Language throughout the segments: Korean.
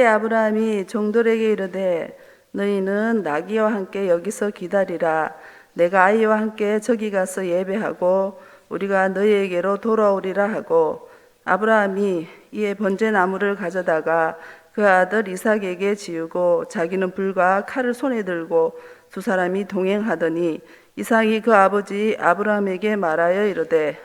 이에 아브라함이 종들에게 이르되 너희는 나귀와 함께 여기서 기다리라. 내가 아이와 함께 저기 가서 예배하고 우리가 너희에게로 돌아오리라 하고, 아브라함이 이에 번제나무를 가져다가 그 아들 이삭에게 지우고 자기는 불과 칼을 손에 들고 두 사람이 동행하더니, 이삭이 그 아버지 아브라함에게 말하여 이르되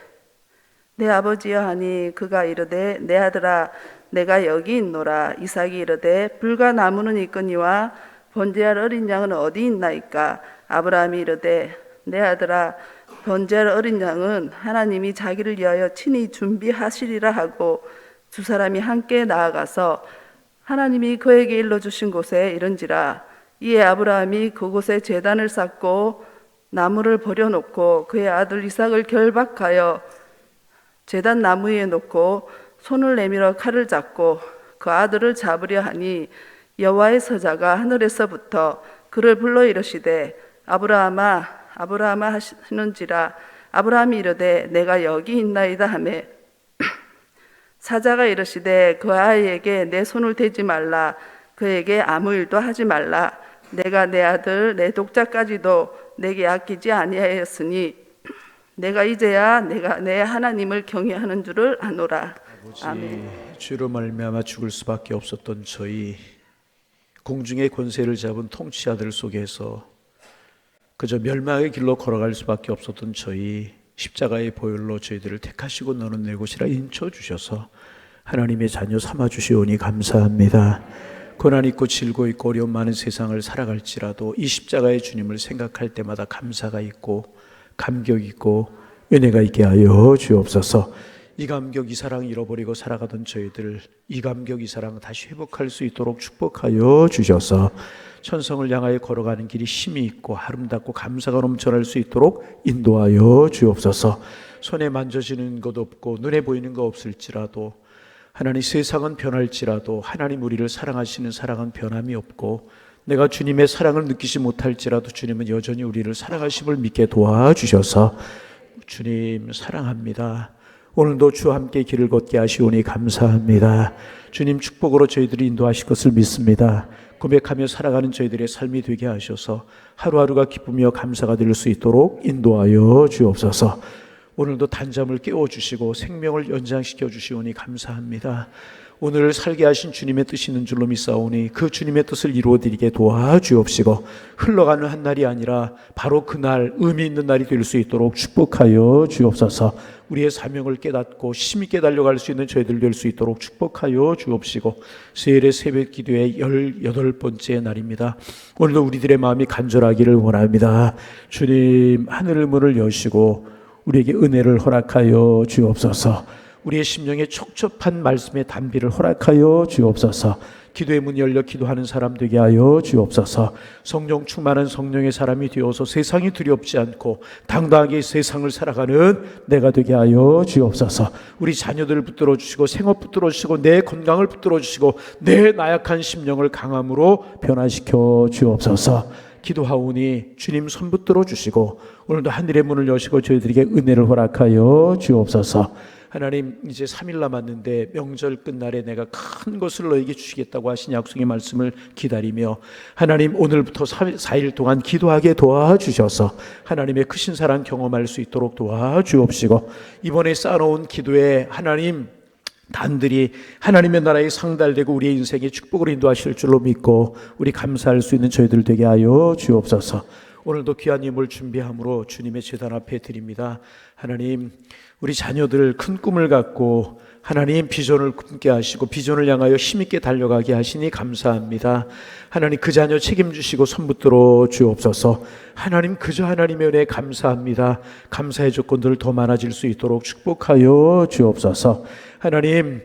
내 아버지여 하니, 그가 이르되 내 아들아 내가 여기 있노라. 이삭이 이르되 불과 나무는 있거니와 번제할 어린 양은 어디 있나이까? 아브라함이 이르되 내 아들아 번제할 어린 양은 하나님이 자기를 위하여 친히 준비하시리라 하고, 두 사람이 함께 나아가서 하나님이 그에게 일러주신 곳에 이른지라. 이에 아브라함이 그곳에 제단을 쌓고 나무를 버려놓고 그의 아들 이삭을 결박하여 제단 나무 위에 놓고 손을 내밀어 칼을 잡고 그 아들을 잡으려 하니, 여호와의 사자가 하늘에서부터 그를 불러 이르시되 아브라함아 아브라함아 하시는지라. 아브라함이 이르되 내가 여기 있나이다 하매, 사자가 이르시되 그 아이에게 내 손을 대지 말라. 그에게 아무 일도 하지 말라. 내가 내 아들 내 독자까지도 내게 아끼지 아니하였으니 내가 이제야 내가 내 하나님을 경외하는 줄을 아노라. 아멘. 주로 말미암아 죽을 수밖에 없었던 저희, 공중의 권세를 잡은 통치자들 속에서 그저 멸망의 길로 걸어갈 수밖에 없었던 저희, 십자가의 보혈로 저희들을 택하시고 너는 내 곳이라 인쳐 주셔서 하나님의 자녀 삼아 주시오니 감사합니다. 고난 있고 질고 있고 어려움 많은 세상을 살아갈지라도 이 십자가의 주님을 생각할 때마다 감사가 있고 감격 있고 은혜가 있게 하여 주옵소서. 이 감격 이 사랑 잃어버리고 살아가던 저희들, 이 감격 이 사랑 다시 회복할 수 있도록 축복하여 주셔서 천성을 향하여 걸어가는 길이 힘이 있고 아름답고 감사가 넘쳐날 수 있도록 인도하여 주옵소서. 손에 만져지는 것 없고 눈에 보이는 것 없을지라도, 하나님 세상은 변할지라도 하나님 우리를 사랑하시는 사랑은 변함이 없고, 내가 주님의 사랑을 느끼지 못할지라도 주님은 여전히 우리를 사랑하심을 믿게 도와주셔서 주님 사랑합니다. 오늘도 주와 함께 길을 걷게 하시오니 감사합니다. 주님 축복으로 저희들이 인도하실 것을 믿습니다. 고백하며 살아가는 저희들의 삶이 되게 하셔서 하루하루가 기쁘며 감사가 될 수 있도록 인도하여 주옵소서. 오늘도 단잠을 깨워주시고 생명을 연장시켜 주시오니 감사합니다. 오늘 살게 하신 주님의 뜻이 있는 줄로 믿사오니 그 주님의 뜻을 이루어드리게 도와주옵시고, 흘러가는 한 날이 아니라 바로 그날 의미 있는 날이 될 수 있도록 축복하여 주옵소서. 우리의 사명을 깨닫고 힘있게 달려갈 수 있는 저희들 될 수 있도록 축복하여 주옵시고, 수요일의 새벽 기도의 18번째 날입니다. 오늘도 우리들의 마음이 간절하기를 원합니다. 주님 하늘의 문을 여시고 우리에게 은혜를 허락하여 주옵소서. 우리의 심령에 촉촉한 말씀의 단비를 허락하여 주옵소서. 기도의 문이 열려 기도하는 사람 되게 하여 주옵소서. 성령 충만한 성령의 사람이 되어서 세상이 두렵지 않고 당당하게 세상을 살아가는 내가 되게 하여 주옵소서. 우리 자녀들을 붙들어 주시고 생업 붙들어 주시고 내 건강을 붙들어 주시고 내 나약한 심령을 강함으로 변화시켜 주옵소서. 기도하오니 주님 손 붙들어 주시고 오늘도 하늘의 문을 여시고 저희들에게 은혜를 허락하여 주옵소서. 하나님, 이제 3일 남았는데 명절 끝날에 내가 큰 것을 너에게 주시겠다고 하신 약속의 말씀을 기다리며, 하나님 오늘부터 4일 동안 기도하게 도와주셔서 하나님의 크신 사랑 경험할 수 있도록 도와주옵시고, 이번에 쌓아놓은 기도에 하나님 단들이 하나님의 나라에 상달되고 우리의 인생의 축복을 인도하실 줄로 믿고 우리 감사할 수 있는 저희들 되게 하여 주옵소서. 오늘도 귀한 예물 준비함으로 주님의 제단 앞에 드립니다. 하나님, 우리 자녀들 큰 꿈을 갖고 하나님 비전을 꿈게 하시고 비전을 향하여 힘있게 달려가게 하시니 감사합니다. 하나님 그 자녀 책임주시고 손 붙들어 주옵소서. 하나님 그저 하나님의 은혜에 감사합니다. 감사의 조건들을 더 많아질 수 있도록 축복하여 주옵소서. 하나님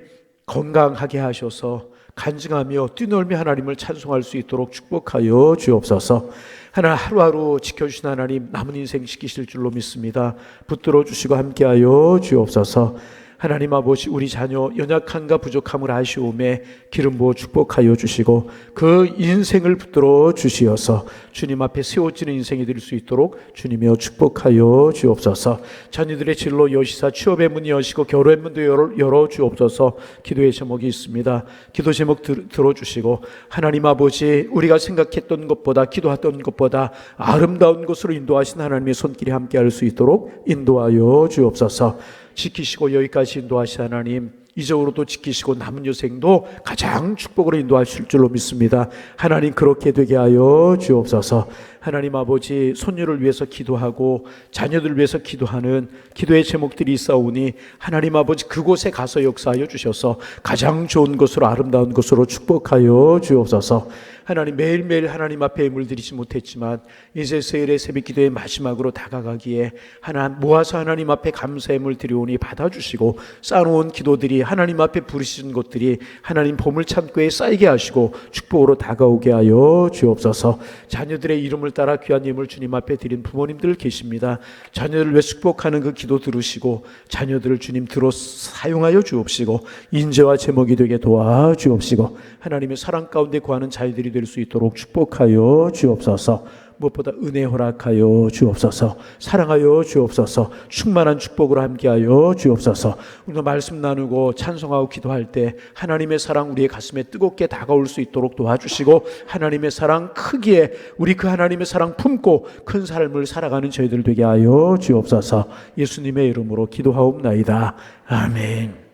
건강하게 하셔서 간증하며 뛰놀며 하나님을 찬송할 수 있도록 축복하여 주옵소서. 하나님 하루하루 지켜주신 하나님 남은 인생 지키실 줄로 믿습니다. 붙들어 주시고 함께하여 주옵소서. 하나님 아버지 우리 자녀 연약함과 부족함을 아시오매 기름 부어 축복하여 주시고 그 인생을 붙들어 주시어서 주님 앞에 세워지는 인생이 될 수 있도록 주님이여 축복하여 주옵소서. 자녀들의 진로 여시사 취업의 문이 여시고 결혼의 문도 열어 주옵소서. 기도의 제목이 있습니다. 기도 제목 들어주시고 하나님 아버지 우리가 생각했던 것보다 기도했던 것보다 아름다운 곳으로 인도하신 하나님의 손길이 함께할 수 있도록 인도하여 주옵소서. 지키시고 여기까지 인도하신 하나님 이적으로도 지키시고 남은 여생도 가장 축복으로 인도하실 줄로 믿습니다. 하나님 그렇게 되게 하여 주옵소서. 하나님 아버지 손녀를 위해서 기도하고 자녀들을 위해서 기도하는 기도의 제목들이 있사오니 하나님 아버지 그곳에 가서 역사하여 주셔서 가장 좋은 것으로 아름다운 것으로 축복하여 주옵소서. 하나님 매일매일 하나님 앞에 예물 드리지 못했지만 이제 세일의 새벽 기도의 마지막으로 다가가기에 하나님 모아서 하나님 앞에 감사 예물 드리오니 받아주시고 쌓아놓은 기도들이 하나님 앞에 부르신 것들이 하나님 보물 창고에 쌓이게 하시고 축복으로 다가오게 하여 주옵소서. 자녀들의 이름을 따라 귀한 예물 주님 앞에 드린 부모님들 계십니다. 자녀들을 위해 축복하는 그 기도 들으시고 자녀들을 주님 들어 사용하여 주옵시고 인재와 제목이 되게 도와주옵시고 하나님의 사랑 가운데 구하는 자녀들이 될 수 있도록 축복하여 주옵소서. 무엇보다 은혜 허락하여 주옵소서. 사랑하여 주옵소서. 충만한 축복으로 함께하여 주옵소서. 오늘 말씀 나누고 찬송하고 기도할 때 하나님의 사랑 우리의 가슴에 뜨겁게 다가올 수 있도록 도와주시고 하나님의 사랑 크기에 우리 그 하나님의 사랑 품고 큰 삶을 살아가는 저희들 되게 하여 주옵소서. 예수님의 이름으로 기도하옵나이다. 아멘.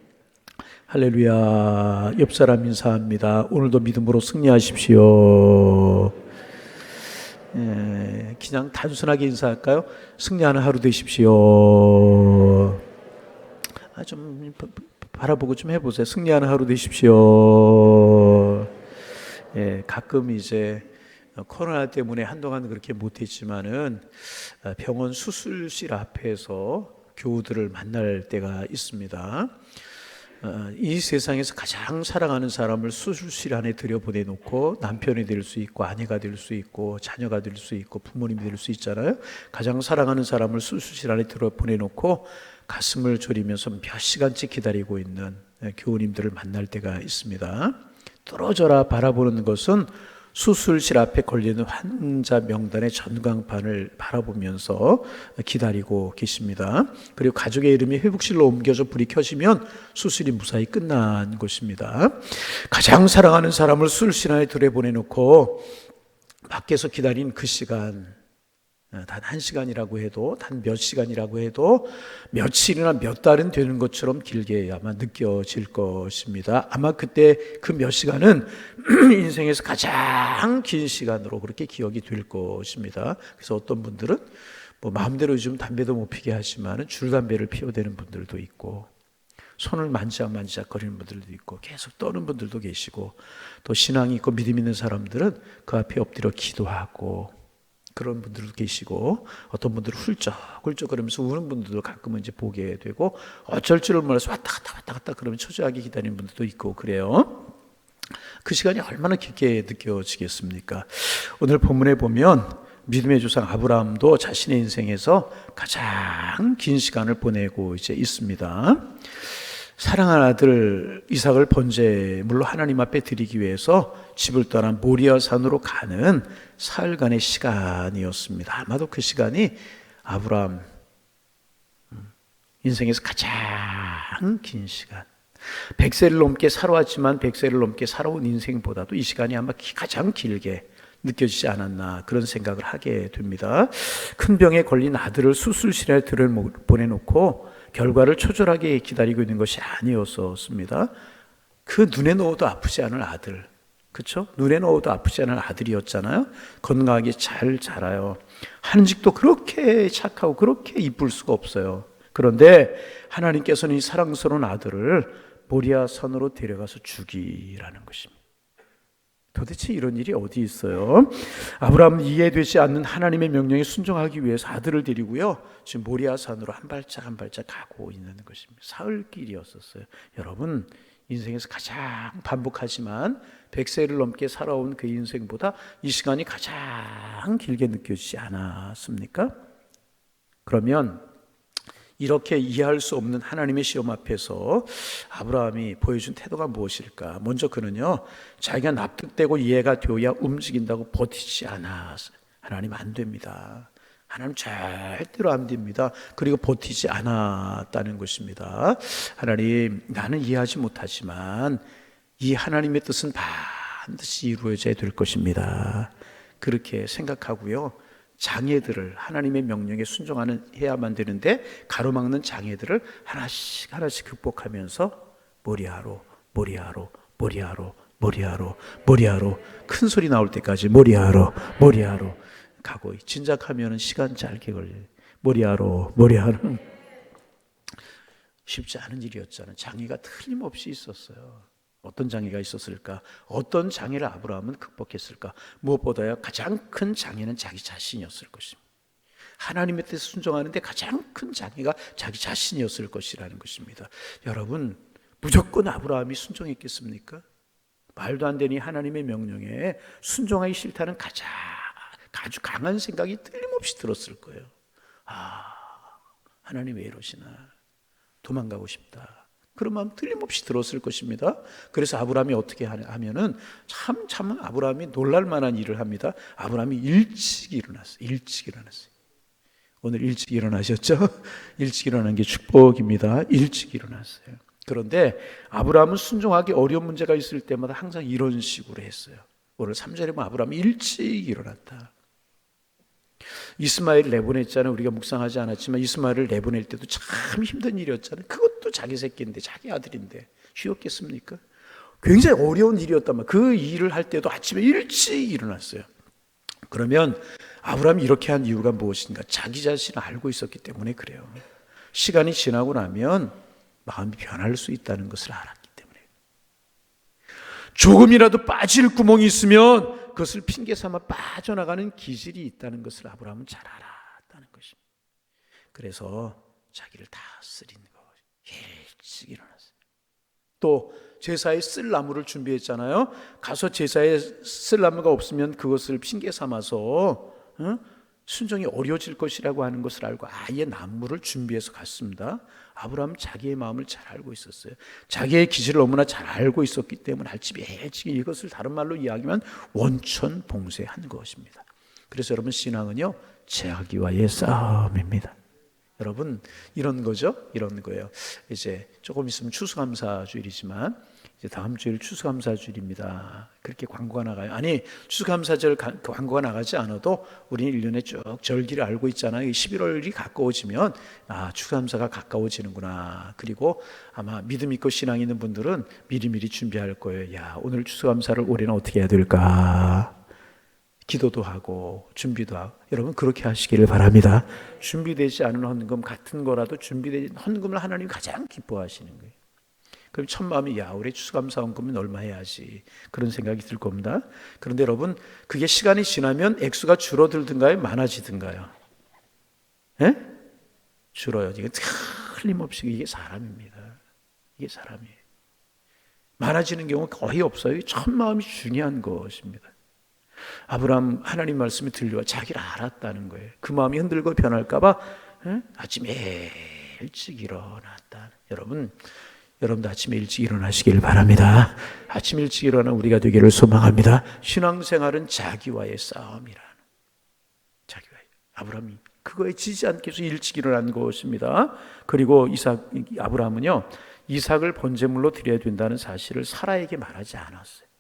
할렐루야. 옆사람 인사합니다. 오늘도 믿음으로 승리하십시오. 그냥 단순하게 인사할까요? 승리하는 하루 되십시오. 좀 바라보고 좀 해보세요. 승리하는 하루 되십시오. 가끔 이제 코로나 때문에 한동안 그렇게 못했지만은 병원 수술실 앞에서 교우들을 만날 때가 있습니다. 이 세상에서 가장 사랑하는 사람을 수술실 안에 들여보내놓고 남편이 될 수 있고 아내가 될 수 있고 자녀가 될 수 있고 부모님이 될 수 있잖아요. 가장 사랑하는 사람을 수술실 안에 들여보내놓고 가슴을 졸이면서 몇 시간째 기다리고 있는 교우님들을 만날 때가 있습니다. 떨어져라 바라보는 것은 수술실 앞에 걸리는 환자 명단의 전광판을 바라보면서 기다리고 계십니다. 그리고 가족의 이름이 회복실로 옮겨져 불이 켜지면 수술이 무사히 끝난 것입니다. 가장 사랑하는 사람을 수술실 안에 들여보내놓고 밖에서 기다린 그 시간, 단 1시간이라고 해도 단 몇 시간이라고 해도 며칠이나 몇 달은 되는 것처럼 길게 아마 느껴질 것입니다. 아마 그때 그 몇 시간은 인생에서 가장 긴 시간으로 그렇게 기억이 될 것입니다. 그래서 어떤 분들은 뭐 마음대로 요즘 담배도 못 피게 하지만 줄담배를 피워대는 분들도 있고 손을 만지작거리는 분들도 있고 계속 떠는 분들도 계시고 또 신앙이 있고 믿음 있는 사람들은 그 앞에 엎드려 기도하고 그런 분들도 계시고 어떤 분들은 훌쩍훌쩍거리면서 우는 분들도 가끔은 이제 보게 되고 어쩔 줄을 몰라서 왔다 갔다 그러면 초조하게 기다리는 분들도 있고 그래요. 그 시간이 얼마나 깊게 느껴지겠습니까? 오늘 본문에 보면 믿음의 조상 아브라함도 자신의 인생에서 가장 긴 시간을 보내고 이제 있습니다. 사랑하는 아들 이삭을 번제물로 하나님 앞에 드리기 위해서 집을 떠난 모리아 산으로 가는 사흘간의 시간이었습니다. 아마도 그 시간이 아브라함 인생에서 가장 긴 시간. 100세를 넘게 살아왔지만 100세를 넘게 살아온 인생보다도 이 시간이 아마 가장 길게 느껴지지 않았나 그런 생각을 하게 됩니다. 큰 병에 걸린 아들을 수술실에 보내놓고 결과를 초절하게 기다리고 있는 것이 아니었습니다. 그 눈에 넣어도 아프지 않을 아들, 그렇죠? 눈에 넣어도 아프지 않을 아들이었잖아요. 건강하게 잘 자라요. 한직도 그렇게 착하고 그렇게 이쁠 수가 없어요. 그런데 하나님께서는 이 사랑스러운 아들을 모리아 산으로 데려가서 죽이라는 것입니다. 도대체 이런 일이 어디 있어요? 아브라함은 이해되지 않는 하나님의 명령에 순종하기 위해서 아들을 데리고요. 지금 모리아 산으로 한 발짝 한 발짝 가고 있는 것입니다. 사흘길이었었어요. 여러분 인생에서 가장 반복하지만 100세를 넘게 살아온 그 인생보다 이 시간이 가장 길게 느껴지지 않았습니까? 그러면 이렇게 이해할 수 없는 하나님의 시험 앞에서 아브라함이 보여준 태도가 무엇일까? 먼저 그는요, 자기가 납득되고 이해가 되어야 움직인다고 버티지 않았어요. 하나님 안 됩니다. 하나님 절대로 안 됩니다. 그리고 버티지 않았다는 것입니다. 하나님, 나는 이해하지 못하지만 이 하나님의 뜻은 반드시 이루어져야 될 것입니다. 그렇게 생각하고요, 장애들을 하나님의 명령에 순종하는 해야만 되는데 가로막는 장애들을 하나씩 하나씩 극복하면서 머리하러 큰 소리 나올 때까지 머리하러 가고, 진작하면 시간 짧게 걸려요. 머리하러 쉽지 않은 일이었잖아요. 장애가 틀림없이 있었어요. 어떤 장애가 있었을까? 어떤 장애를 아브라함은 극복했을까? 무엇보다요, 가장 큰 장애는 자기 자신이었을 것입니다. 하나님의 뜻에 순종하는데 가장 큰 장애가 자기 자신이었을 것이라는 것입니다. 여러분, 무조건 아브라함이 순종했겠습니까? 말도 안 되니 하나님의 명령에 순종하기 싫다는 아주 강한 생각이 틀림없이 들었을 거예요. 하나님 왜 이러시나? 도망가고 싶다. 그런 마음 틀림없이 들었을 것입니다. 그래서 아브라함이 어떻게 하면은 참 아브라함이 놀랄 만한 일을 합니다. 아브라함이 일찍 일어났어요. 오늘 일찍 일어나셨죠? 일찍 일어난 게 축복입니다. 일찍 일어났어요. 그런데 아브라함은 순종하기 어려운 문제가 있을 때마다 항상 이런 식으로 했어요. 오늘 3절에 보면 아브라함이 일찍 일어났다. 이스마엘을 내보냈잖아요. 우리가 묵상하지 않았지만 이스마엘을 내보낼 때도 참 힘든 일이었잖아요. 그것도 자기 새끼인데, 자기 아들인데 쉬웠겠습니까? 굉장히 어려운 일이었단 말이에요. 그 일을 할 때도 아침에 일찍 일어났어요. 그러면 아브라함이 이렇게 한 이유가 무엇인가? 자기 자신을 알고 있었기 때문에 그래요. 시간이 지나고 나면 마음이 변할 수 있다는 것을 알았기 때문에, 조금이라도 빠질 구멍이 있으면 그것을 핑계 삼아 빠져나가는 기질이 있다는 것을 아브라함은 잘 알았다는 것입니다. 그래서 자기를 다스리는 거예요. 일찍 일어났어요. 또 제사에 쓸 나무를 준비했잖아요. 가서 제사에 쓸 나무가 없으면 그것을 핑계 삼아서 순종이 어려워질 것이라고 하는 것을 알고 아예 나무를 준비해서 갔습니다. 아브라함은 자기의 마음을 잘 알고 있었어요. 자기의 기질을 너무나 잘 알고 있었기 때문에 알집이 일찍 이것을 다른 말로 이야기하면 원천봉쇄한 것입니다. 그래서 여러분, 신앙은요, 자기와의 싸움입니다. 여러분, 이런 거죠. 이런 거예요. 이제 조금 있으면 추수감사주일이지만 이제 다음 주일 추수감사주일입니다. 그렇게 광고가 나가요. 아니, 추수감사절 광고가 나가지 않아도 우리는 1년에 쭉 절기를 알고 있잖아요. 11월이 가까워지면 추수감사가 가까워지는구나. 그리고 아마 믿음 있고 신앙 있는 분들은 미리미리 준비할 거예요. 오늘 추수감사를 올해는 어떻게 해야 될까? 기도도 하고 준비도 하고, 여러분 그렇게 하시기를 바랍니다. 준비되지 않은 헌금 같은 거라도 준비된 헌금을 하나님이 가장 기뻐하시는 거예요. 그럼 첫 마음이 올해 추수감사 헌금은 얼마 해야지, 그런 생각이 들 겁니다. 그런데 여러분, 그게 시간이 지나면 액수가 줄어들든가요, 많아지든가요? 줄어요. 이게 틀림없이 이게 사람입니다. 이게 사람이에요. 많아지는 경우가 거의 없어요. 첫 마음이 중요한 것입니다. 아브라함 하나님 말씀이 들려와 자기를 알았다는 거예요. 그 마음이 흔들고 변할까 봐 아침에 일찍 일어났다. 여러분도 아침에 일찍 일어나시길 바랍니다. 아침 일찍 일어나 우리가 되기를 소망합니다. 신앙생활은 자기와의 싸움이라는, 아브라함이 그거에 지지 않기 위해서 일찍 일어난 것입니다. 그리고 아브라함은요, 이삭을 번제물로 드려야 된다는 사실을 사라에게 말하지 않았어요.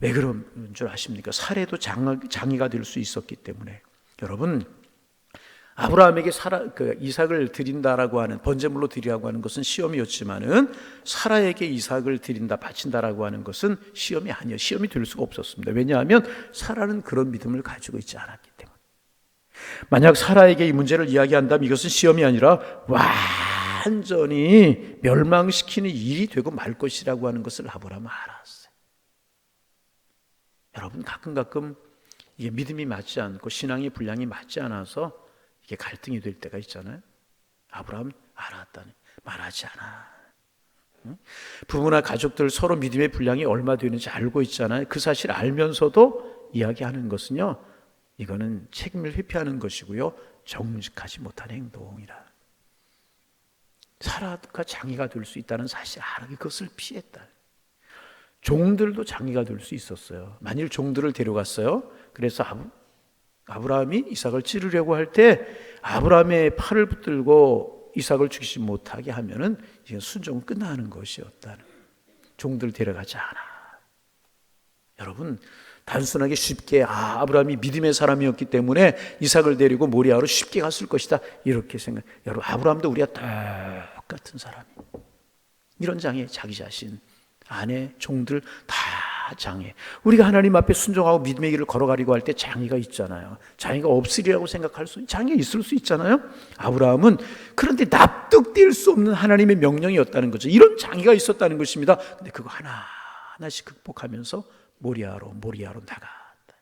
왜 그런 줄 아십니까? 살해도 장애가 될 수 있었기 때문에. 여러분, 아브라함에게 이삭을 드린다라고 하는, 번제물로 드리라고 하는 것은 시험이었지만은 사라에게 이삭을 드린다, 바친다라고 하는 것은 시험이 아니에요. 시험이 될 수가 없었습니다. 왜냐하면 사라는 그런 믿음을 가지고 있지 않았기 때문에. 만약 사라에게 이 문제를 이야기한다면 이것은 시험이 아니라 완전히 멸망시키는 일이 되고 말 것이라고 하는 것을 아브라함은 알았어요. 여러분, 가끔 이게 믿음이 맞지 않고 신앙의 분량이 맞지 않아서 이게 갈등이 될 때가 있잖아요. 아브라함 알았다니, 말하지 않아. 부부나 가족들 서로 믿음의 분량이 얼마 되는지 알고 있잖아요. 그 사실 알면서도 이야기하는 것은요, 이거는 책임을 회피하는 것이고요, 정직하지 못한 행동이라. 사라가 장애가 될 수 있다는 사실 알고 그것을 피했다. 종들도 장애가 될 수 있었어요. 만일 종들을 데려갔어요. 그래서 아브라함이 이삭을 찌르려고 할 때 아브라함의 팔을 붙들고 이삭을 죽이지 못하게 하면은 이건 순종은 끝나는 것이었다는. 종들 데려가지 않아. 여러분, 단순하게 쉽게 아브라함이 믿음의 사람이었기 때문에 이삭을 데리고 모리아로 쉽게 갔을 것이다 이렇게 생각. 여러분, 아브라함도 우리가 똑같은 사람이. 이런 장애, 자기 자신, 아내, 종들 다 장애. 우리가 하나님 앞에 순종하고 믿음의 길을 걸어가려고 할 때 장애가 있잖아요. 장애가 없으리라고 생각할 수, 장애 있을 수 있잖아요. 아브라함은 그런데 납득될 수 없는 하나님의 명령이었다는 거죠. 이런 장애가 있었다는 것입니다. 근데 그거 하나씩 극복하면서 모리아로 나갔다.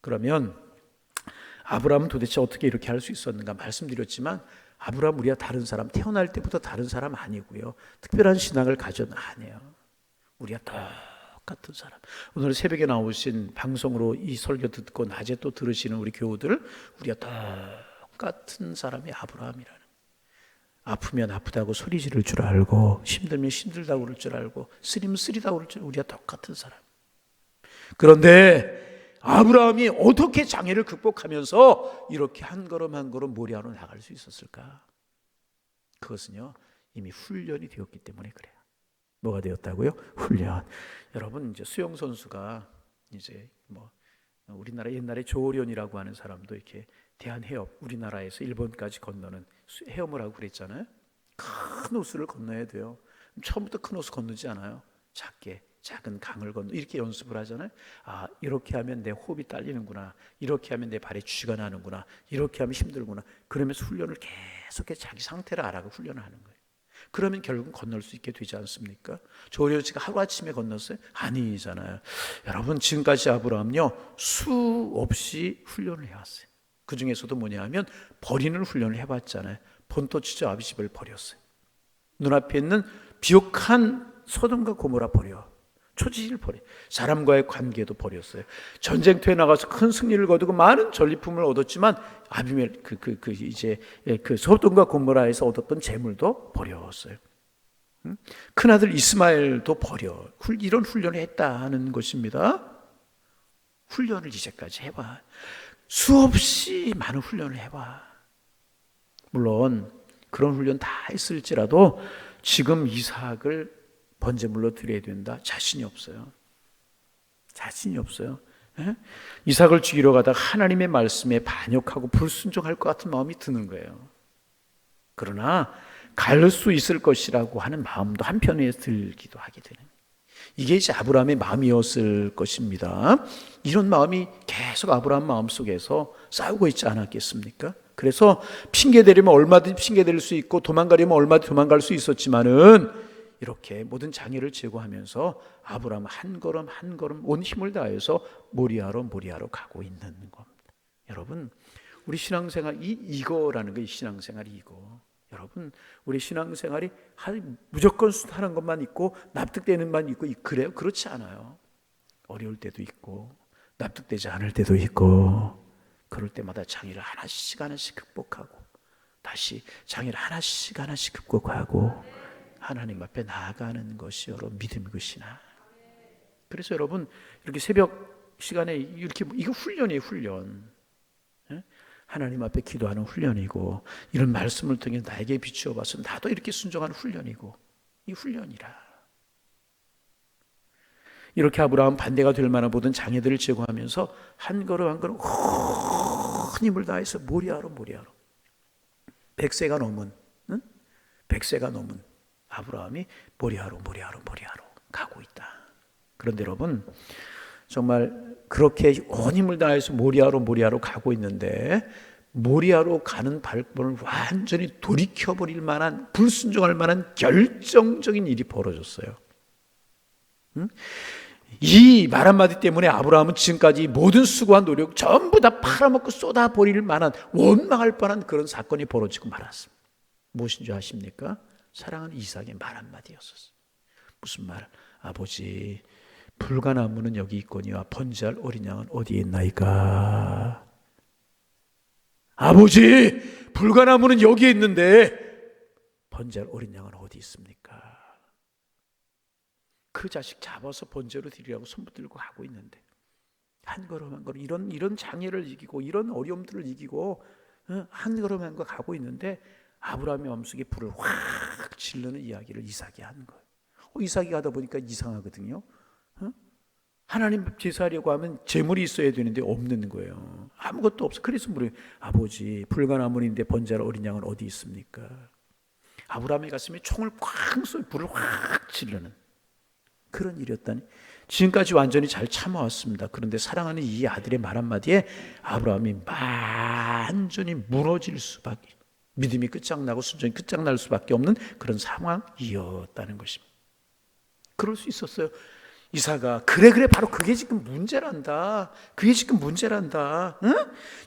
그러면 아브라함은 도대체 어떻게 이렇게 할 수 있었는가 말씀드렸지만, 아브라함 우리가 다른 사람, 태어날 때부터 다른 사람 아니고요. 특별한 신앙을 가진 아니에요. 우리가 똑같은 사람. 오늘 새벽에 나오신 방송으로 이 설교 듣고 낮에 또 들으시는 우리 교우들, 우리가 똑같은 사람이 아브라함이라는. 아프면 아프다고 소리 지를 줄 알고, 힘들면 힘들다고 그럴 줄 알고, 쓰리면 쓰리다고 그럴 줄, 우리가 똑같은 사람. 그런데 아브라함이 어떻게 장애를 극복하면서 이렇게 한 걸음 한 걸음 모리아로 나갈 수 있었을까? 그것은요, 이미 훈련이 되었기 때문에 그래요. 뭐가 되었다고요? 훈련. 여러분, 이제 수영 선수가 이제 우리나라 옛날에 조련이라고 하는 사람도 이렇게 대한해협, 우리나라에서 일본까지 건너는 헤엄을 하고 그랬잖아요. 큰 호수를 건너야 돼요. 처음부터 큰 호수 건너지 않아요. 작은 강을 건너 이렇게 연습을 하잖아요. 이렇게 하면 내 호흡이 딸리는구나, 이렇게 하면 내 발에 쥐가 나는구나, 이렇게 하면 힘들구나. 그러면서 훈련을 계속해서 자기 상태를 알아가고 훈련을 하는 거예요. 그러면 결국은 건널 수 있게 되지 않습니까? 조련 씨가 하루아침에 건넜어요? 아니잖아요. 여러분, 지금까지 아브라함요 수 없이 훈련을 해왔어요. 그 중에서도 뭐냐 하면 버리는 훈련을 해봤잖아요. 본토 치자 아비집을 버렸어요. 눈앞에 있는 비옥한 소돔과 고모라 버려, 초지를 버려, 사람과의 관계도 버렸어요. 전쟁터에 나가서 큰 승리를 거두고 많은 전리품을 얻었지만 아비멜 그 소돔과 고모라에서 얻었던 재물도 버렸어요. 큰 아들 이스마엘도 버려. 이런 훈련을 했다는 것입니다. 훈련을 이제까지 해봐. 수없이 많은 훈련을 해봐. 물론 그런 훈련 다 했을지라도 지금 이삭을 번제물로 드려야 된다, 자신이 없어요. 자신이 없어요. 이삭을 죽이러 가다가 하나님의 말씀에 반역하고 불순종할 것 같은 마음이 드는 거예요. 그러나 갈 수 있을 것이라고 하는 마음도 한편에 들기도 하게 되는, 이게 이제 아브라함의 마음이었을 것입니다. 이런 마음이 계속 아브라함 마음속에서 싸우고 있지 않았겠습니까? 그래서 핑계대려면 얼마든지 핑계댈 수 있고 도망가려면 얼마든지 도망갈 수 있었지만은 이렇게 모든 장애를 제거하면서 아브라함 한 걸음 한 걸음 온 힘을 다해서 모리아로 가고 있는 겁니다. 여러분, 우리 신앙생활 이거라는 거, 이 신앙생활이 이거. 여러분, 우리 신앙생활이 무조건 하는 것만 있고 납득되는 만 있고 그래요? 그렇지 않아요. 어려울 때도 있고 납득되지 않을 때도 있고, 그럴 때마다 장애를 하나씩 극복하고 다시 장애를 하나씩 극복하고 하나님 앞에 나아가는 것이 여러분 믿음이고 신앙. 그래서 여러분, 이렇게 새벽 시간에 이렇게 이거 훈련이에요, 훈련. 하나님 앞에 기도하는 훈련이고, 이런 말씀을 통해 나에게 비추어 봐서 나도 이렇게 순종하는 훈련이고, 이 훈련이라. 이렇게 아브라함 반대가 될 만한 모든 장애들을 제거하면서 한 걸음 한 걸음 큰 힘을 다해서 모리아로 100세가 넘은 아브라함이 모리아로 가고 있다. 그런데 여러분, 정말 그렇게 온 힘을 다해서 모리아로 가고 있는데, 모리아로 가는 발걸음을 완전히 돌이켜버릴 만한, 불순종할 만한 결정적인 일이 벌어졌어요. 이 말 한마디 때문에 아브라함은 지금까지 모든 수고한 노력 전부 다 팔아먹고 쏟아버릴 만한, 원망할 뻔한 그런 사건이 벌어지고 말았습니다. 무엇인 줄 아십니까? 사랑하는 이삭의 말 한마디였었어요. 무슨 말? 아버지, 불가나무는 여기 있거니와 번제할 어린 양은 어디에 있나이까? 아버지, 불가나무는 여기에 있는데 번제할 어린 양은 어디 있습니까? 그 자식 잡아서 번제로 드리라고 손붙들고 가고 있는데 한 걸음 한 걸음 이런 장애를 이기고 이런 어려움들을 이기고 한 걸음 한 걸 가고 있는데 아브라함의 마음속에 불을 확 질르는 이야기를 이삭이 하는 거예요. 이삭이 가다 보니까 이상하거든요. 하나님 제사하려고 하면 재물이 있어야 되는데 없는 거예요. 아무것도 없어. 그래서 물어요. 아버지, 불가나무인데 번제할 어린 양은 어디 있습니까? 아브라함의 가슴에 총을 쾅 쏘고 불을 확 질르는 그런 일이었다니. 지금까지 완전히 잘 참아왔습니다. 그런데 사랑하는 이 아들의 말 한마디에 아브라함이 완전히 무너질 수밖에, 믿음이 끝장나고 순전히 끝장날 수밖에 없는 그런 상황이었다는 것입니다. 그럴 수 있었어요. 이삭아, 그래 바로 그게 지금 문제란다. 그게 지금 문제란다. 응?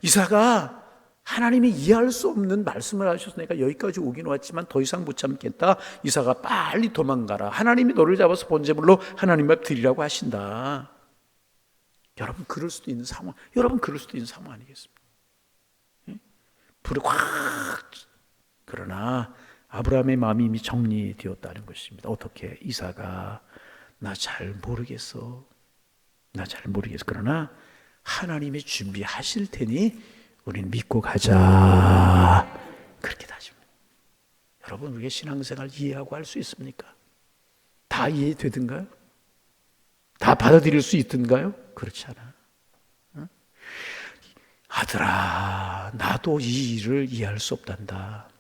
이삭아, 하나님이 이해할 수 없는 말씀을 하셨으니까 여기까지 오긴 왔지만 더 이상 못 참겠다. 이삭아, 빨리 도망가라. 하나님이 너를 잡아서 번제물로 하나님 앞 드리라고 하신다. 여러분 그럴 수도 있는 상황, 아니겠습니까? 불이 확. 그러나 아브라함의 마음이 이미 정리되었다는 것입니다. 어떻게? 이삭아, 나 잘 모르겠어. 그러나 하나님이 준비하실 테니 우리는 믿고 가자. 그렇게 다짐니다. 여러분, 우리의 신앙생활 이해하고 할 수 있습니까? 다 이해되든가요? 다 받아들일 수 있든가요? 그렇지 않아. 응? 아들아, 나도 이 일을 이해할 수 없단다.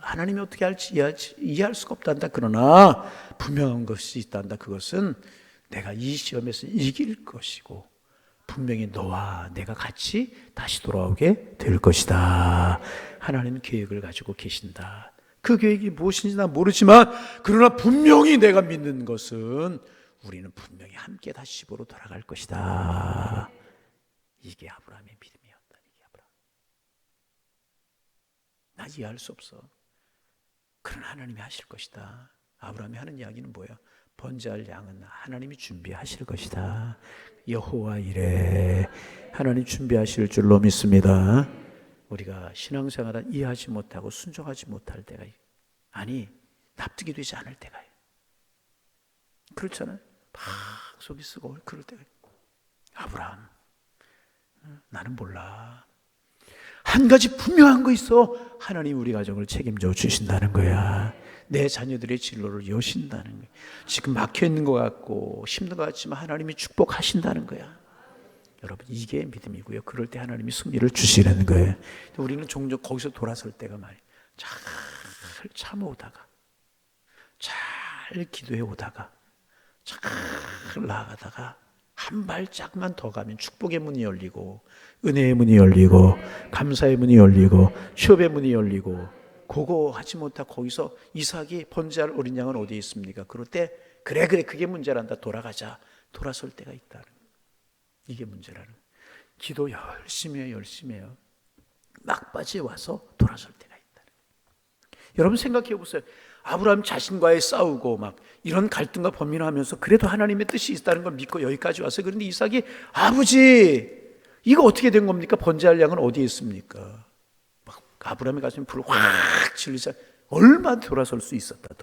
하나님이 어떻게 할지 이해할 수가 없단다. 그러나 분명한 것이 있단다. 그것은 내가 이 시험에서 이길 것이고 분명히 너와 내가 같이 다시 돌아오게 될 것이다. 하나님은 계획을 가지고 계신다. 그 계획이 무엇인지 난 모르지만 그러나 분명히 내가 믿는 것은 우리는 분명히 함께 다시 집으로 돌아갈 것이다. 이게 아브라함의 믿음이었다. 나 이해할 수 없어. 그러나 하나님이 하실 것이다. 아브라함이 하는 이야기는 뭐야? 번제할 양은 하나님이 준비하실 것이다. 여호와 이레, 하나님 준비하실 줄로 믿습니다. 우리가 신앙생활을 이해하지 못하고 순종하지 못할 때가, 아니 납득이 되지 않을 때가 그렇잖아요. 막 속이 쓰고 그럴 때가. 아브라함, 나는 몰라. 한 가지 분명한 거 있어. 하나님 우리 가정을 책임져 주신다는 거야. 내 자녀들의 진로를 여신다는 거야. 지금 막혀있는 것 같고 힘든 것 같지만 하나님이 축복하신다는 거야. 여러분, 이게 믿음이고요. 그럴 때 하나님이 승리를 주시라는 거예요. 우리는 종종 거기서 돌아설 때가 말이에요. 잘 참아오다가, 잘 기도해오다가, 잘 나아가다가 한 발짝만 더 가면 축복의 문이 열리고 은혜의 문이 열리고 감사의 문이 열리고 취업의 문이 열리고, 그거 하지 못하고 거기서 이삭이 번제할 어린 양은 어디에 있습니까? 그럴 때 그래 그게 문제란다. 돌아가자. 돌아설 때가 있다는 거예요. 이게 문제라는 거예요. 기도 열심히 해요. 막바지에 와서 돌아설 때가 있다는 거예요. 여러분 생각해 보세요. 아브라함 자신과의 싸우고 막 이런 갈등과 범민을 하면서 그래도 하나님의 뜻이 있다는 걸 믿고 여기까지 왔어요. 그런데 이삭이 아버지, 이거 어떻게 된 겁니까? 번제할 양은 어디에 있습니까? 막 아브라함의 가슴에 불을 확 질리자 얼마 돌아설 수 있었다.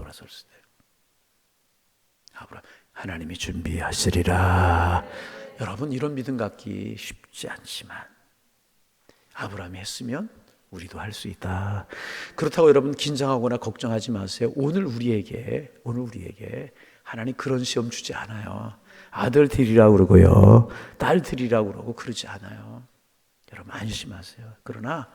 아브라함, 하나님이 준비하시리라. 여러분, 이런 믿음 갖기 쉽지 않지만 아브라함이 했으면 우리도 할 수 있다. 그렇다고 여러분 긴장하거나 걱정하지 마세요. 오늘 우리에게 하나님 그런 시험 주지 않아요. 아들 드리라고 그러고요, 딸 드리라고 그러고 그러지 않아요. 여러분 안심하세요. 그러나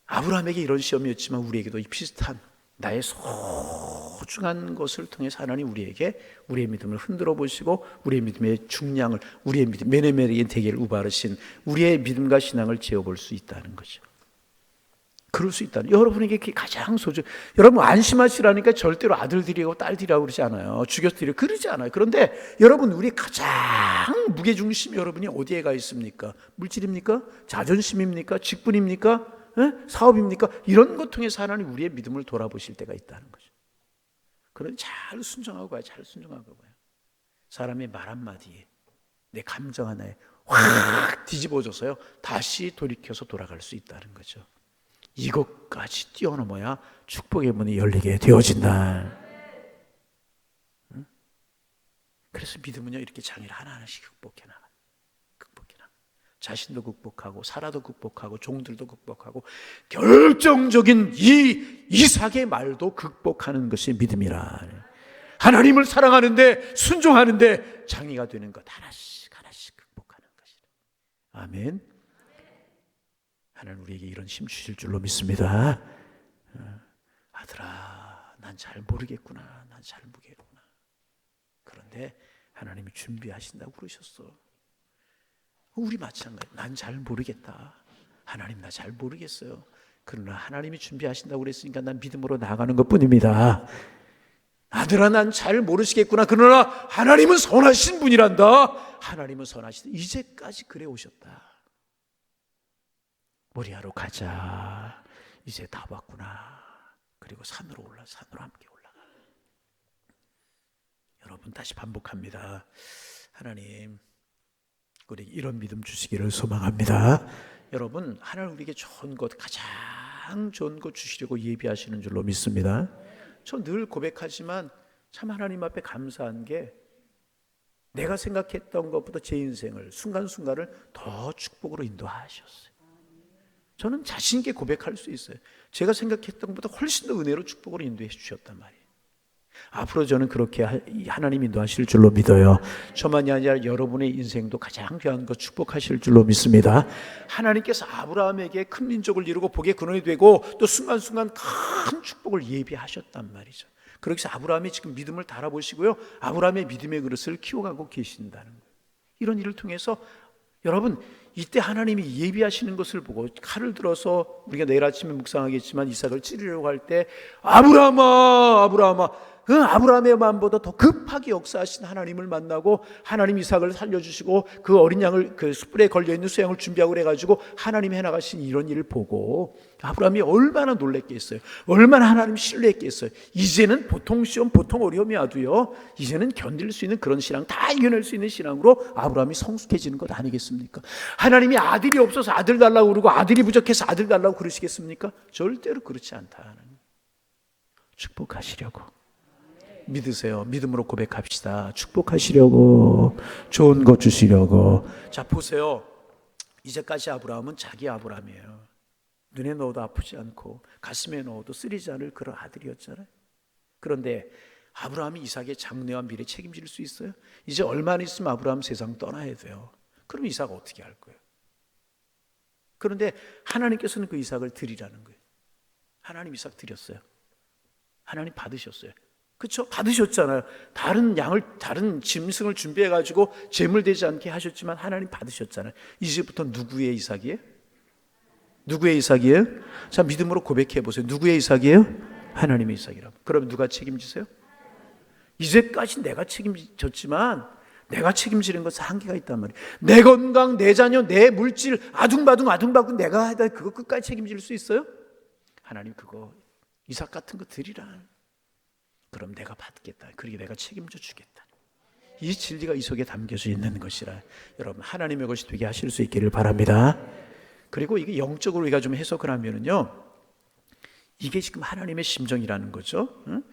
아브라함에게 이런 시험이었지만 우리에게도 이 비슷한 나의 소중한 것을 통해서 하나님 우리에게 우리의 믿음을 흔들어 보시고 우리의 믿음의 중량을, 우리의 믿음 메네메르겐 대계를 우바르신 우리의 믿음과 신앙을 재어볼 수 있다는 거죠. 그럴 수 있다는, 여러분에게 가장 소중, 여러분 안심하시라니까 절대로 아들 드리고 딸 드리라고 그러지 않아요. 죽여서 드리라고 그러지 않아요. 그런데 여러분, 우리 가장 무게중심이 여러분이 어디에 가 있습니까? 물질입니까? 자존심입니까? 직분입니까? 사업입니까? 이런 것 통해서 하나님 우리의 믿음을 돌아보실 때가 있다는 거죠. 그런데 잘 순종하고 가요. 사람의 말 한마디에 내 감정 하나에 확 뒤집어져서요 다시 돌이켜서 돌아갈 수 있다는 거죠. 이것까지 뛰어넘어야 축복의 문이 열리게 되어진다. 응? 그래서 믿음은요 이렇게 장애를 하나하나씩 극복해 나가. 자신도 극복하고 사라도 극복하고 종들도 극복하고 결정적인 이 이삭의 말도 극복하는 것이 믿음이라. 하나님을 사랑하는데 순종하는데 장애가 되는 것 하나씩 극복하는 것이라. 아멘. 하나님 우리에게 이런 힘 주실 줄로 믿습니다. 아들아, 난 잘 모르겠구나. 난 잘 모르겠구나. 그런데 하나님이 준비하신다고 그러셨어. 우리 마찬가지. 난 잘 모르겠다. 하나님 나 잘 모르겠어요. 그러나 하나님이 준비하신다고 그랬으니까 난 믿음으로 나아가는 것뿐입니다. 아들아 난 잘 모르시겠구나. 그러나 하나님은 선하신 분이란다. 하나님은 선하시다. 이제까지 그래 오셨다. 모리아로 가자. 이제 다 왔구나. 그리고 산으로 함께 올라가. 여러분 다시 반복합니다. 하나님 우리 이런 믿음 주시기를 소망합니다. 여러분 하나님 우리에게 좋은 것 가장 좋은 것 주시려고 예비하시는 줄로 믿습니다. 저 늘 고백하지만 참 하나님 앞에 감사한 게 내가 생각했던 것보다 제 인생을 순간순간을 더 축복으로 인도하셨어요. 저는 자신 있게 고백할 수 있어요. 제가 생각했던 것보다 훨씬 더 은혜로 축복으로 인도해 주셨단 말이에요. 앞으로 저는 그렇게 하나님 인도하실 줄로 믿어요. 저만이 아니라 여러분의 인생도 가장 귀한 것 축복하실 줄로 믿습니다. 하나님께서 아브라함에게 큰 민족을 이루고 복의 근원이 되고 또 순간순간 큰 축복을 예비하셨단 말이죠. 그렇게 해서 아브라함이 지금 믿음을 달아보시고요, 아브라함의 믿음의 그릇을 키워가고 계신다는 거예요. 이런 일을 통해서 여러분 이때 하나님이 예비하시는 것을 보고 칼을 들어서 우리가 내일 아침에 묵상하겠지만 이삭을 찌르려고 할 때 아브라함아 아브라함의 마음보다 더 급하게 역사하신 하나님을 만나고 하나님 이삭을 살려주시고 그 어린 양을 그 숯불에 걸려있는 수양을 준비하고 그래가지고 하나님이 해나가신 이런 일을 보고 아브라함이 얼마나 놀랬겠어요. 얼마나 하나님 신뢰했겠어요. 이제는 보통 시험 보통 어려움이 와도요 이제는 견딜 수 있는 그런 신앙 다 이겨낼 수 있는 신앙으로 아브라함이 성숙해지는 것 아니겠습니까? 하나님이 아들이 없어서 아들 달라고 그러고 아들이 부족해서 아들 달라고 그러시겠습니까? 절대로 그렇지 않다. 축복하시려고 믿으세요. 믿음으로 고백합시다. 축복하시려고 좋은 것 주시려고. 자 보세요. 이제까지 아브라함은 자기 아브라함이에요. 눈에 넣어도 아프지 않고 가슴에 넣어도 쓰리지 않을 그런 아들이었잖아요. 그런데 아브라함이 이삭의 장래와 미래 책임질 수 있어요? 이제 얼마 안 있으면 아브라함 세상 떠나야 돼요. 그럼 이삭 어떻게 할 거예요? 그런데 하나님께서는 그 이삭을 드리라는 거예요. 하나님 이삭 드렸어요. 하나님 받으셨어요. 그렇죠? 받으셨잖아요. 다른 짐승을 준비해 가지고 제물 되지 않게 하셨지만 하나님 받으셨잖아요. 이제부터 누구의 이삭이에요? 누구의 이삭이에요? 자, 믿음으로 고백해 보세요. 누구의 이삭이에요? 하나님의 이삭이라고. 그럼 누가 책임지세요? 이제까지 내가 책임졌지만 내가 책임지는 것은 한계가 있단 말이에요. 내 건강, 내 자녀, 내 물질 아둥바둥 내가 하다 그거 끝까지 책임질 수 있어요? 하나님 그거 이삭 같은 거 드리라. 그럼 내가 받겠다. 그리고 내가 책임져 주겠다. 이 진리가 이 속에 담겨져 있는 것이라 여러분 하나님의 것이 되게 하실 수 있기를 바랍니다. 그리고 이게 영적으로 우리가 좀 해석을 하면은요, 이게 지금 하나님의 심정이라는 거죠. 응?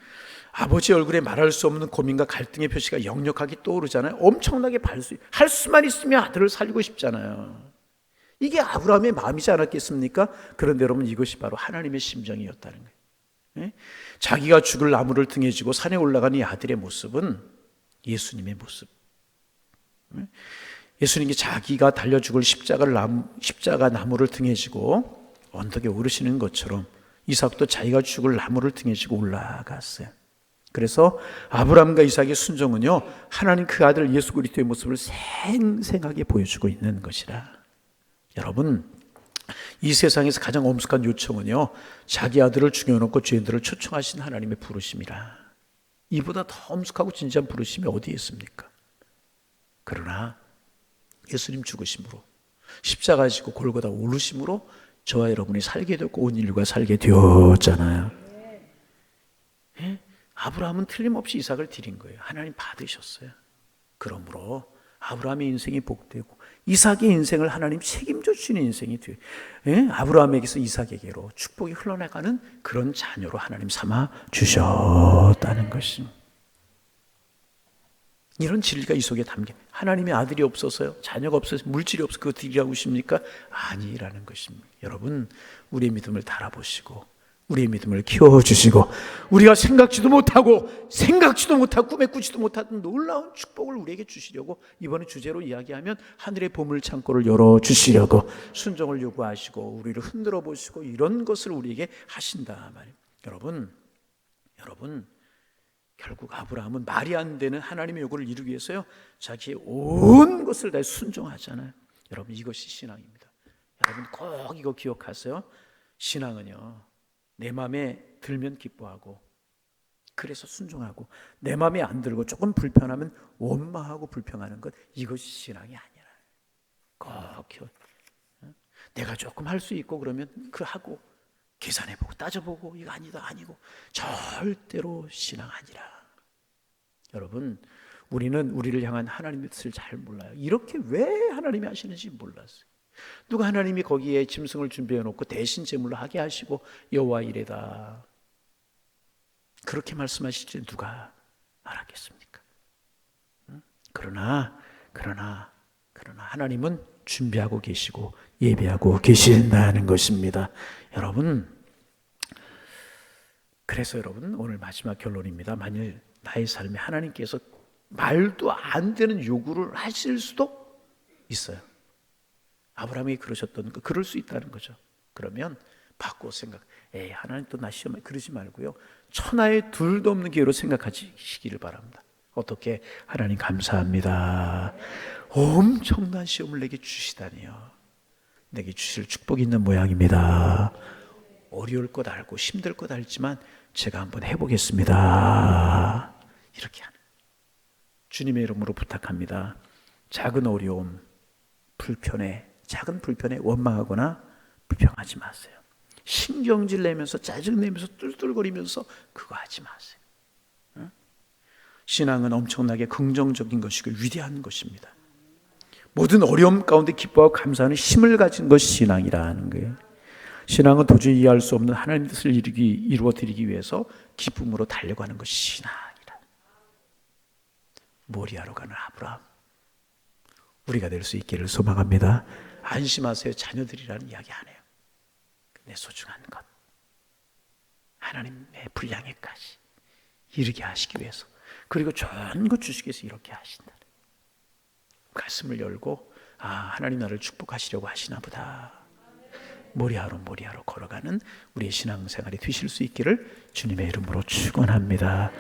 아버지 얼굴에 말할 수 없는 고민과 갈등의 표시가 역력하게 떠오르잖아요. 엄청나게 할 수만 있으면 아들을 살리고 싶잖아요. 이게 아브라함의 마음이지 않았겠습니까? 그런데 여러분 이것이 바로 하나님의 심정이었다는 거예요. 예? 자기가 죽을 나무를 등에 지고 산에 올라간 이 아들의 모습은 예수님의 모습. 예수님이 자기가 달려 죽을 십자가 나무를 등에 지고 언덕에 오르시는 것처럼 이삭도 자기가 죽을 나무를 등에 지고 올라갔어요. 그래서 아브라함과 이삭의 순종은요, 하나님 그 아들 예수 그리스도의 모습을 생생하게 보여주고 있는 것이라. 여러분, 이 세상에서 가장 엄숙한 요청은요, 자기 아들을 죽여놓고 죄인들을 초청하신 하나님의 부르심이라. 이보다 더 엄숙하고 진지한 부르심이 어디에 있습니까? 그러나 예수님 죽으심으로 십자가 지고 골고다 오르심으로 저와 여러분이 살게 되었고 온 인류가 살게 되었잖아요. 아브라함은 틀림없이 이삭을 드린 거예요. 하나님 받으셨어요. 그러므로 아브라함의 인생이 복되고 이삭의 인생을 하나님 책임져 주시는 인생이 돼요. 예? 아브라함에게서 이삭에게로 축복이 흘러나가는 그런 자녀로 하나님 삼아 주셨다는 것입니다. 이런 진리가 이 속에 담겨. 하나님의 아들이 없어서요, 자녀가 없어서 물질이 없어서 그거 드리라고 하십니까? 아니라는 것입니다. 여러분, 우리의 믿음을 달아보시고 우리의 믿음을 키워주시고 우리가 생각지도 못하고 꿈에 꾸지도 못하던 놀라운 축복을 우리에게 주시려고 이번에 주제로 이야기하면 하늘의 보물 창고를 열어주시려고 순종을 요구하시고 우리를 흔들어 보시고 이런 것을 우리에게 하신다 말이에요. 여러분 결국 아브라함은 말이 안 되는 하나님의 요구를 이루기 위해서요, 자기의 온 것을 다 순종하잖아요. 여러분, 이것이 신앙입니다. 여러분 꼭 이거 기억하세요. 신앙은요, 내 마음에 들면 기뻐하고 그래서 순종하고 내 마음에 안 들고 조금 불편하면 원망하고 불평하는 것, 이것이 신앙이 아니라 꼭 기억. 내가 조금 할 수 있고 그러면 그 하고 계산해보고 따져보고 이거 아니다 아니고 절대로 신앙 아니라. 여러분, 우리는 우리를 향한 하나님의 뜻을 잘 몰라요. 이렇게 왜 하나님이 하시는지 몰랐어요. 누가 하나님이 거기에 짐승을 준비해 놓고 대신 제물로 하게 하시고 여호와 이레다 그렇게 말씀하실지 누가 알았겠습니까? 그러나 하나님은 준비하고 계시고 예배하고 계신다는 것입니다. 여러분, 그래서 여러분, 오늘 마지막 결론입니다. 만일 나의 삶에 하나님께서 말도 안 되는 요구를 하실 수도 있어요. 아브라함이 그러셨던 거, 그럴 수 있다는 거죠. 그러면 바꿔 생각. 하나님 또 나 시험에 그러지 말고요, 천하에 둘도 없는 기회로 생각하시기를 바랍니다. 어떻게? 하나님 감사합니다. 엄청난 시험을 내게 주시다니요. 내게 주실 축복이 있는 모양입니다. 어려울 것 알고 힘들 것 알지만 제가 한번 해보겠습니다. 이렇게 하는, 주님의 이름으로 부탁합니다. 작은 어려움, 작은 불편에 원망하거나 불평하지 마세요. 신경질 내면서 짜증 내면서 뚫뚫거리면서 그거 하지 마세요. 신앙은 엄청나게 긍정적인 것이고 위대한 것입니다. 모든 어려움 가운데 기뻐하고 감사하는 힘을 가진 것이 신앙이라는 거예요. 신앙은 도저히 이해할 수 없는 하나님의 뜻을 이루어드리기 위해서 기쁨으로 달려가는 것이 신앙이다. 모리아로 가는 아브라함, 우리가 될 수 있기를 소망합니다. 안심하세요. 자녀들이라는 이야기 안 해요. 내 소중한 것, 하나님의 분량에까지 이르게 하시기 위해서, 그리고 좋은 것 주시기 위해서 이렇게 하신다. 가슴을 열고, 하나님 나를 축복하시려고 하시나 보다. 모리아로 걸어가는 우리의 신앙생활이 되실 수 있기를 주님의 이름으로 축원합니다.